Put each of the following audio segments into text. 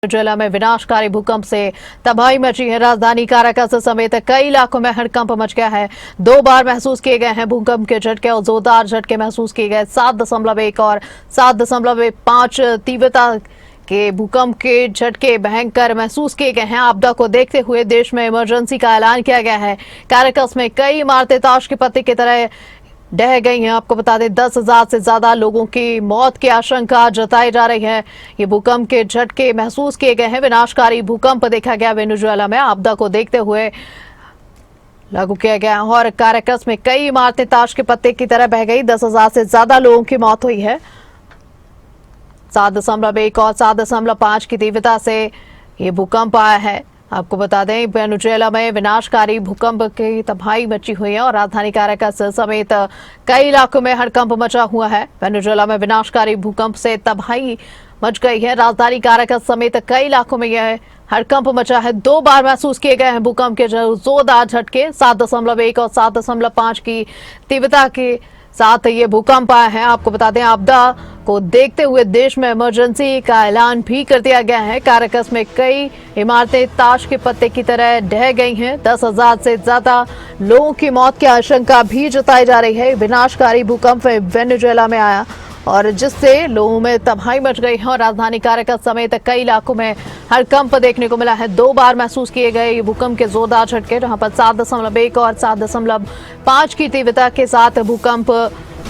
Venezuela में विनाशकारी भूकंप से तबाही मची है। राजधानी काराकस समेत कई इलाकों में हड़कंप मच गया है। 2 बार महसूस किए गए हैं भूकंप के झटके और जोरदार झटके महसूस किए गए। 7.1 और 7.5 तीव्रता के भूकंप के झटके भयंकर महसूस किए गए हैं। आपदा को देखते हुए देश में इमरजेंसी का ऐलान किया गया है। काराकस में कई इमारतें ताश के पत्ते की तरह ढह गई हैं। आपको बता दें 10,000 से ज्यादा लोगों की मौत की आशंका जताई जा रही है। ये भूकंप के झटके महसूस किए गए हैं। विनाशकारी भूकंप देखा गया वेनेजुएला में। आपदा को देखते हुए लागू किया गया और काराकस में कई इमारतें ताश के पत्ते की तरह बह गई। 10,000 से ज्यादा लोगों की मौत हुई है। 7.1 और 7.5 की तीव्रता से ये भूकंप आया है। आपको बता दें वेनेजुएला में विनाशकारी भूकंप की तबाही मची हुई है और राजधानी काराकस समेत कई इलाकों में हड़कंप मचा हुआ है। वेनेजुएला में विनाशकारी भूकंप से तबाही मच गई है। राजधानी काराकस समेत कई इलाकों में यह हड़कंप मचा है। 2 बार महसूस किए गए हैं भूकंप के जोरदार झटके। 7.1 और 7.5 की तीव्रता के साथ ये भूकंप आया है। आपको बता दें आपदा को देखते हुए देश में इमरजेंसी का ऐलान भी कर दिया गया है। काराकस में कई इमारतें ताश के पत्ते की तरह ढह गई हैं। 10,000 से ज्यादा लोगों की मौत की आशंका भी जताई जा रही है। विनाशकारी भूकंप वेनेजुएला में आया और जिससे लोगों में तबाही मच गई है और राजधानी काराकस समेत कई इलाकों में हड़कंप देखने को मिला है। 2 बार महसूस किए गए ये भूकंप के जोरदार झटके, जहां पर 7.1 और 7.5 की तीव्रता के साथ भूकंप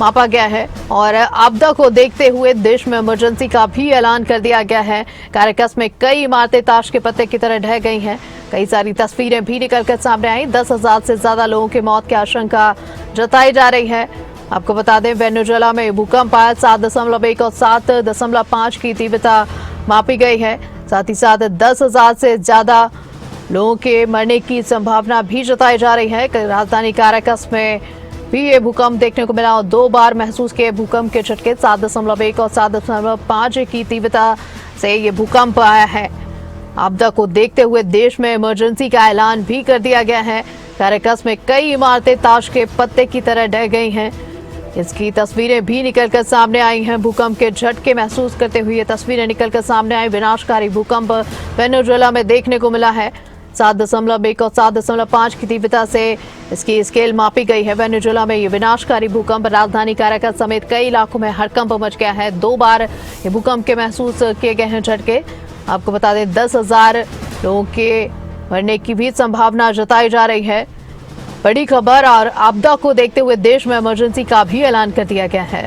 मापा गया है और आपदा को देखते हुए देश में इमरजेंसी का भी ऐलान कर दिया गया है। काराकस में कई इमारतें ताश के पत्ते की तरह ढह गई हैं। कई सारी तस्वीरें भी निकलकर सामने आई। 10,000 से ज्यादा लोगों की मौत की आशंका जताई जा रही है। आपको बता दें वेनेजुएला में भूकंप आया। 7.1 और 7.5 की तीव्रता मापी गई है। साथ ही साथ 10,000 से ज्यादा लोगों के मरने की संभावना भी जताई जा रही है। राजधानी काराकस में भी ये भूकंप देखने को मिला और 2 बार महसूस किए भूकंप के झटके। 7.1 और 7.5 की तीव्रता से ये भूकंप आया है। आपदा को देखते हुए देश में इमरजेंसी का ऐलान भी कर दिया गया है। काराकस में कई इमारतें ताश के पत्ते की तरह ढह गई हैं। इसकी तस्वीरें भी निकलकर सामने आई हैं। भूकंप के झटके महसूस करते हुए ये तस्वीरें निकलकर सामने आई। विनाशकारी भूकंप वेनेजुएला में देखने को मिला है। 7.1 और 7.5 की तीव्रता से इसकी स्केल मापी गई है। वेनेजुएला में ये विनाशकारी भूकंप राजधानी काराकस समेत कई इलाकों में हड़कंप मच गया है। 2 बार ये भूकंप के महसूस किए गए हैं झटके। आपको बता दें 10,000 लोगों के मरने की भी संभावना जताई जा रही है। बड़ी खबर और आपदा को देखते हुए देश में इमरजेंसी का भी ऐलान कर दिया गया है।